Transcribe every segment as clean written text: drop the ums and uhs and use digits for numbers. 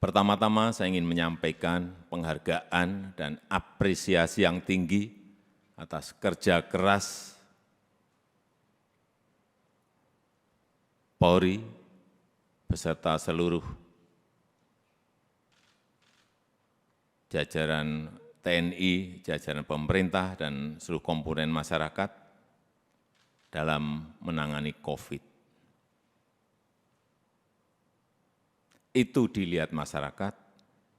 Pertama-tama saya ingin menyampaikan penghargaan dan apresiasi yang tinggi atas kerja keras Polri beserta seluruh jajaran TNI, jajaran pemerintah, dan seluruh komponen masyarakat dalam menangani COVID. Itu dilihat masyarakat,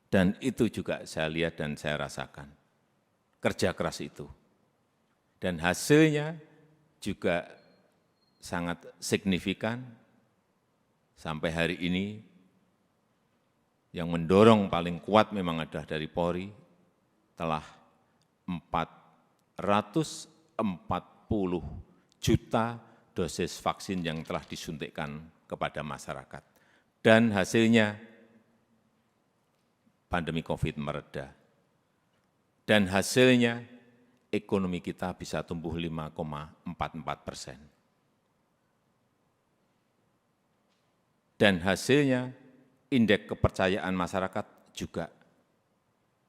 dan itu juga saya lihat dan saya rasakan. Kerja keras itu. Dan hasilnya juga sangat signifikan. Sampai hari ini, yang mendorong paling kuat memang adalah dari Polri, telah 440 juta dosis vaksin yang telah disuntikkan kepada masyarakat. Dan hasilnya pandemi COVID mereda. Dan hasilnya ekonomi kita bisa tumbuh 5,44%. Dan hasilnya indeks kepercayaan masyarakat juga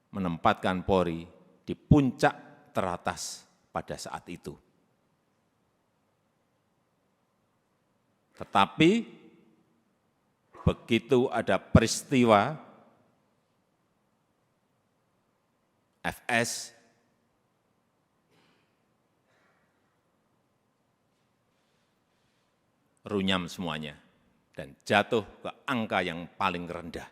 menempatkan Polri di puncak teratas pada saat itu. Tetapi begitu ada peristiwa FS, runyam semuanya dan jatuh ke angka yang paling rendah.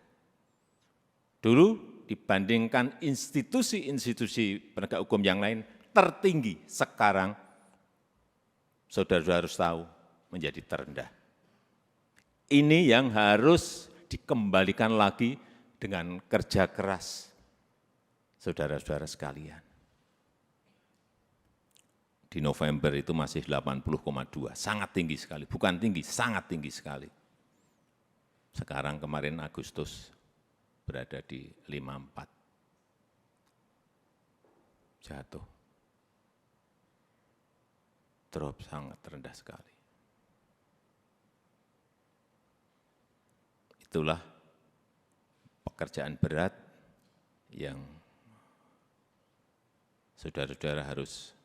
Dulu dibandingkan institusi-institusi penegak hukum yang lain tertinggi, sekarang saudara-saudara harus tahu menjadi terendah. Ini yang harus dikembalikan lagi dengan kerja keras saudara-saudara sekalian. Di November itu masih 80,2, sangat tinggi sekali, bukan tinggi, sangat tinggi sekali. Sekarang kemarin Agustus berada di 54, jatuh, drop sangat rendah sekali. Itulah pekerjaan berat yang saudara-saudara harus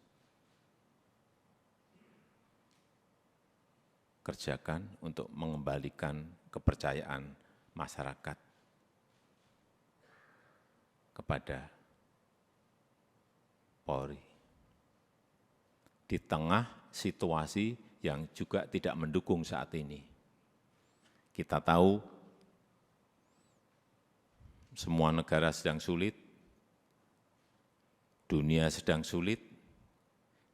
kerjakan untuk mengembalikan kepercayaan masyarakat kepada Polri. Di tengah situasi yang juga tidak mendukung saat ini. Kita tahu semua negara sedang sulit, dunia sedang sulit,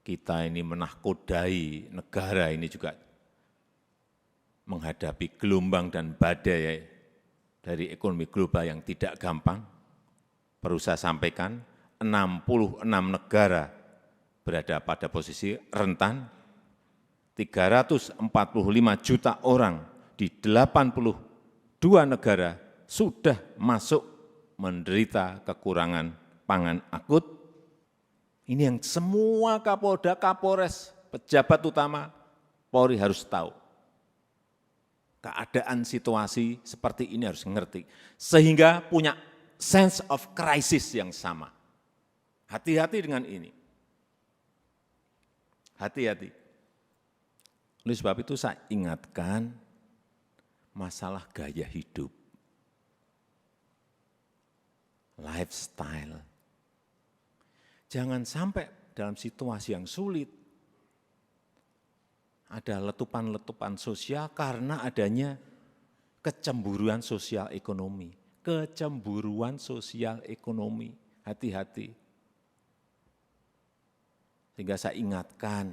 kita ini menahkodai negara ini juga menghadapi gelombang dan badai dari ekonomi global yang tidak gampang. Perlu saya sampaikan, 66 negara berada pada posisi rentan, 345 juta orang di 82 negara sudah masuk menderita kekurangan pangan akut. Ini yang semua Kapolda, Kapolres, pejabat utama Polri harus tahu. Keadaan situasi seperti ini harus mengerti, sehingga punya sense of crisis yang sama. Hati-hati dengan ini. Hati-hati. Oleh sebab itu saya ingatkan masalah gaya hidup, lifestyle. Jangan sampai dalam situasi yang sulit ada letupan-letupan sosial karena adanya kecemburuan sosial ekonomi. Kecemburuan sosial ekonomi, hati-hati. Sehingga saya ingatkan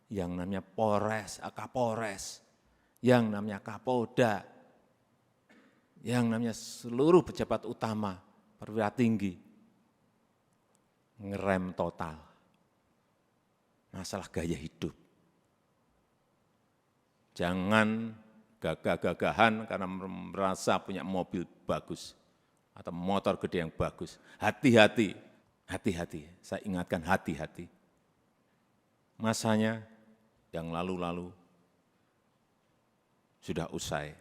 yang namanya Polres, Kapolres, yang namanya Kapolda, yang namanya seluruh pejabat utama, perwira tinggi, ngerem total masalah gaya hidup. Jangan gagah-gagahan karena merasa punya mobil bagus atau motor gede yang bagus. Hati-hati, hati-hati. Saya ingatkan hati-hati. Masanya yang lalu-lalu sudah usai.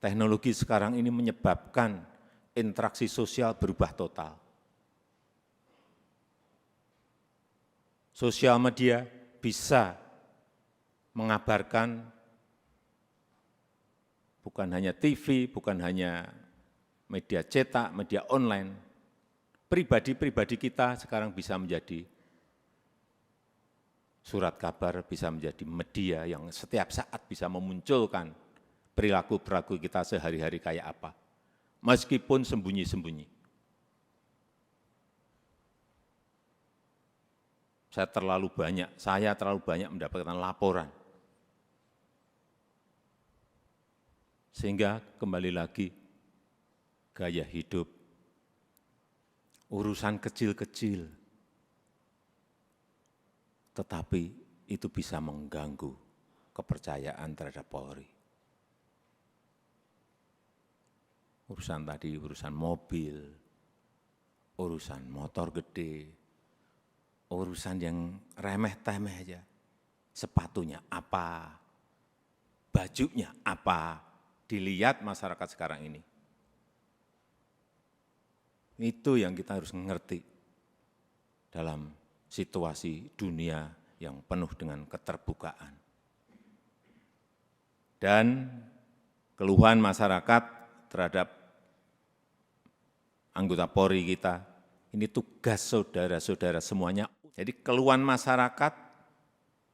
Teknologi sekarang ini menyebabkan interaksi sosial berubah total. Sosial media bisa mengabarkan bukan hanya TV, bukan hanya media cetak, media online. Pribadi-pribadi kita sekarang bisa menjadi surat kabar, bisa menjadi media yang setiap saat bisa memunculkan perilaku-perilaku kita sehari-hari kayak apa. Meskipun sembunyi-sembunyi. Saya terlalu banyak mendapatkan laporan. Sehingga kembali lagi, gaya hidup, urusan kecil-kecil, tetapi itu bisa mengganggu kepercayaan terhadap Polri. Urusan tadi, urusan mobil, urusan motor gede, urusan yang remeh-temeh aja. Sepatunya apa, bajunya apa, dilihat masyarakat sekarang ini. Itu yang kita harus mengerti dalam situasi dunia yang penuh dengan keterbukaan. Dan keluhan masyarakat terhadap anggota Polri kita, ini tugas saudara-saudara semuanya. Jadi keluhan masyarakat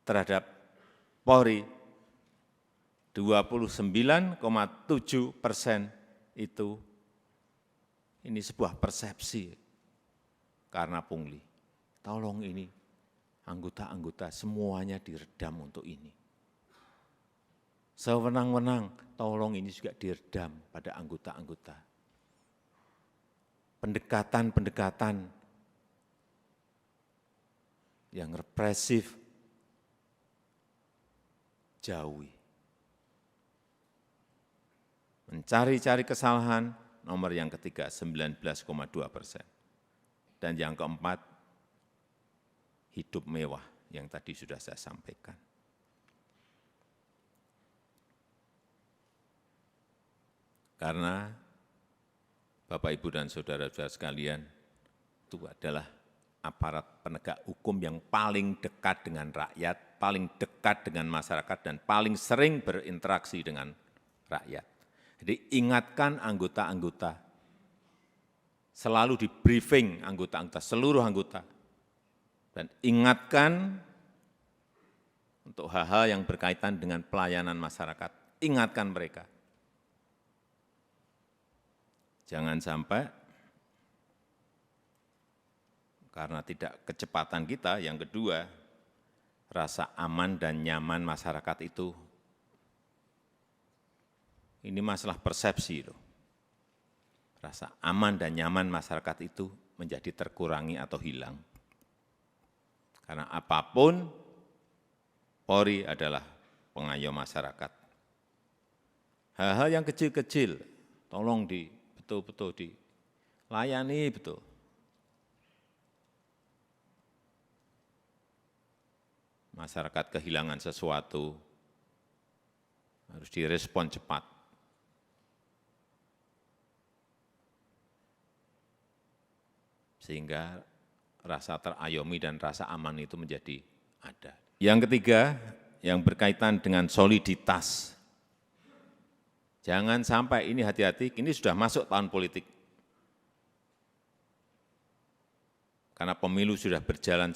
terhadap Polri 29,7% itu ini sebuah persepsi karena pungli. Tolong ini anggota-anggota semuanya diredam untuk ini. Sewenang-wenang, tolong ini juga diredam pada anggota-anggota. Pendekatan-pendekatan yang represif, jauhi. Mencari-cari kesalahan, nomor yang ketiga 19,2%. Dan yang keempat, hidup mewah yang tadi sudah saya sampaikan. Karena Bapak, Ibu, dan saudara-saudara sekalian, itu adalah aparat penegak hukum yang paling dekat dengan rakyat, paling dekat dengan masyarakat, dan paling sering berinteraksi dengan rakyat. Jadi ingatkan anggota-anggota, selalu di briefing anggota-anggota, seluruh anggota, dan ingatkan untuk hal-hal yang berkaitan dengan pelayanan masyarakat, ingatkan mereka. Jangan sampai karena tidak kecepatan kita, yang kedua, rasa aman dan nyaman masyarakat itu, ini masalah persepsi loh. Rasa aman dan nyaman masyarakat itu menjadi terkurangi atau hilang. Karena apapun, Polri adalah pengayom masyarakat. Hal-hal yang kecil-kecil, tolong betul-betul dilayani betul. Masyarakat kehilangan sesuatu, harus direspon cepat. Sehingga rasa terayomi dan rasa aman itu menjadi ada. Yang ketiga, yang berkaitan dengan soliditas. Jangan sampai ini, hati-hati, ini sudah masuk tahun politik. Karena pemilu sudah berjalan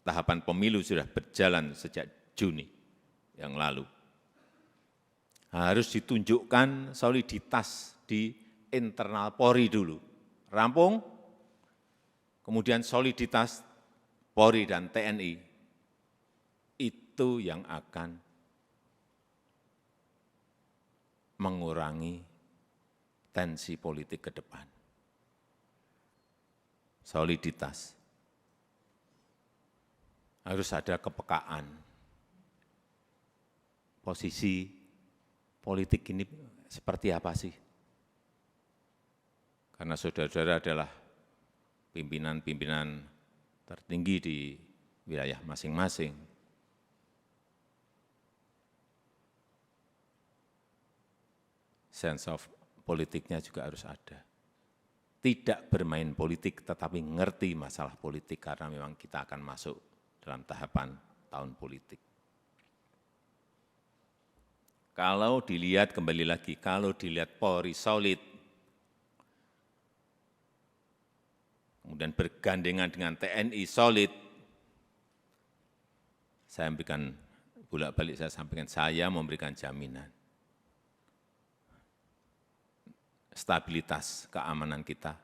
tahapan pemilu sudah berjalan sejak Juni yang lalu. Harus ditunjukkan soliditas di internal Polri dulu. Rampung, kemudian soliditas Polri dan TNI, itu yang akan mengurangi tensi politik ke depan. Soliditas. Harus ada kepekaan. Posisi politik ini seperti apa sih? Karena saudara-saudara adalah pimpinan-pimpinan tertinggi di wilayah masing-masing. sense of politiknya juga harus ada. Tidak bermain politik, tetapi ngerti masalah politik, karena memang kita akan masuk dalam tahapan tahun politik. Kalau dilihat, kembali lagi, kalau dilihat Polri solid, kemudian bergandengan dengan TNI solid, saya memberikan, bolak-balik saya sampaikan, saya memberikan jaminan stabilitas keamanan kita,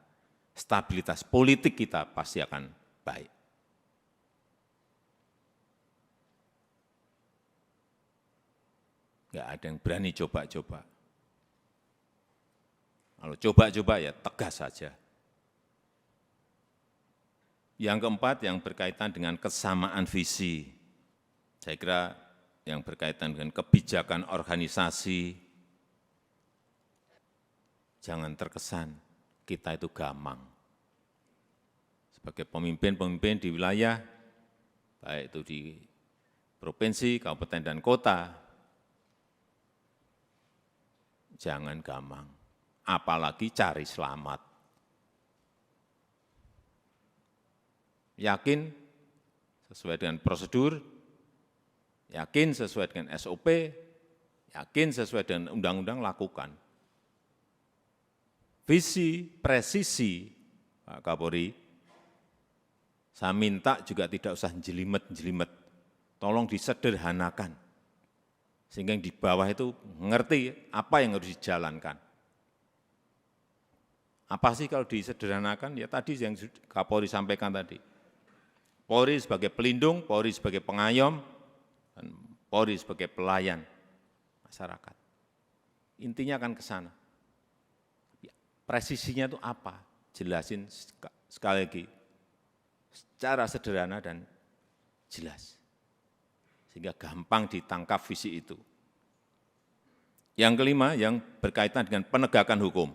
stabilitas politik kita pasti akan baik. Enggak ada yang berani coba-coba. Kalau coba-coba ya tegas saja. Yang keempat, yang berkaitan dengan kesamaan visi. Saya kira yang berkaitan dengan kebijakan organisasi, jangan terkesan kita itu gamang. Sebagai pemimpin-pemimpin di wilayah, baik itu di provinsi, kabupaten, dan kota, jangan gamang, apalagi cari selamat. Yakin sesuai dengan prosedur, yakin sesuai dengan SOP, yakin sesuai dengan undang-undang, lakukan. Visi, presisi, Pak Kapolri, saya minta juga tidak usah jelimet-jelimet, tolong disederhanakan, sehingga yang di bawah itu mengerti apa yang harus dijalankan. Apa sih kalau disederhanakan? Ya tadi yang Kapolri sampaikan tadi. Polri sebagai pelindung, Polri sebagai pengayom, dan Polri sebagai pelayan masyarakat. Intinya akan ke sana. Presisinya itu apa? Jelasin sekali lagi, secara sederhana dan jelas. Sehingga gampang ditangkap visi itu. Yang kelima, yang berkaitan dengan penegakan hukum.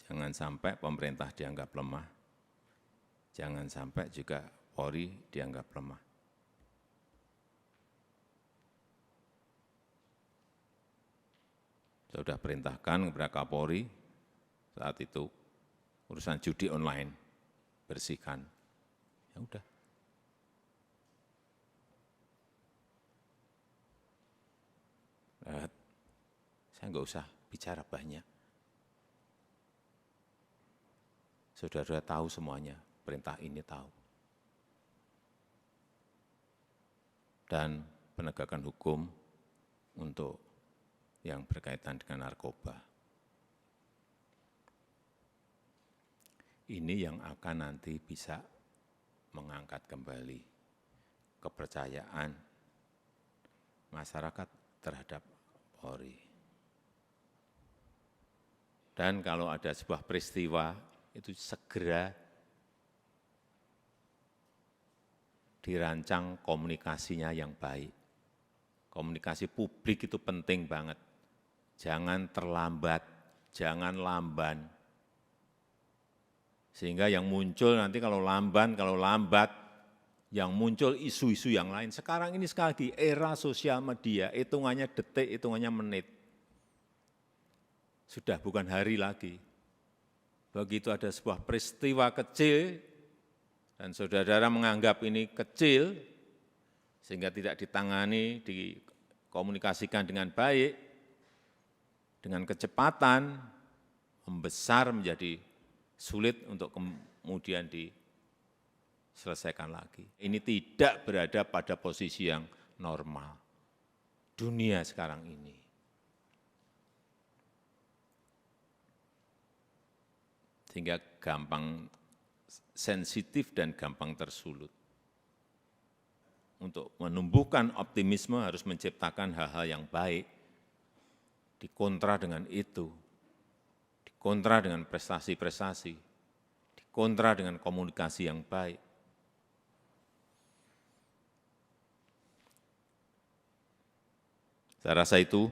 Jangan sampai pemerintah dianggap lemah. Jangan sampai juga Polri dianggap lemah. Saya sudah perintahkan kepada Kapolri saat itu urusan judi online, bersihkan. Ya udah. Saya enggak usah bicara banyak. Saudara-saudara tahu semuanya, perintah ini tahu. Dan penegakan hukum untuk yang berkaitan dengan narkoba. Ini yang akan nanti bisa mengangkat kembali kepercayaan masyarakat terhadap Polri. Dan kalau ada sebuah peristiwa, itu segera dirancang komunikasinya yang baik. Komunikasi publik itu penting banget. Jangan terlambat, jangan lamban. Sehingga yang muncul nanti kalau lambat, yang muncul isu-isu yang lain. Sekarang ini sekali lagi era sosial media, hitungannya detik, hitungannya menit. Sudah bukan hari lagi. Begitu ada sebuah peristiwa kecil, dan saudara-saudara menganggap ini kecil, sehingga tidak ditangani, dikomunikasikan dengan baik, dengan kecepatan, membesar menjadi sulit untuk kemudian diselesaikan lagi. Ini tidak berada pada posisi yang normal. Dunia sekarang ini. Sehingga gampang sensitif dan gampang tersulut. Untuk menumbuhkan optimisme harus menciptakan hal-hal yang baik, dikontra dengan itu, dikontra dengan prestasi-prestasi, dikontra dengan komunikasi yang baik. Saya rasa itu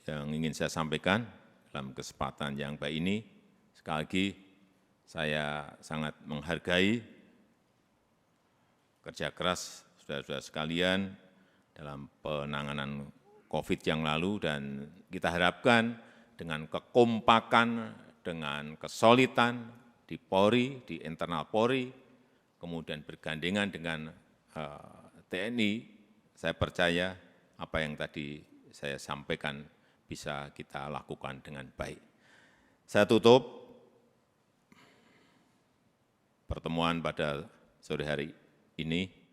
yang ingin saya sampaikan dalam kesempatan yang baik ini. Sekali lagi, saya sangat menghargai kerja keras saudara-saudara sekalian dalam penanganan COVID yang lalu, dan kita harapkan dengan kekompakan, dengan kesolidan di Polri, di internal Polri, kemudian bergandengan dengan TNI, saya percaya apa yang tadi saya sampaikan bisa kita lakukan dengan baik. Saya tutup pertemuan pada sore hari ini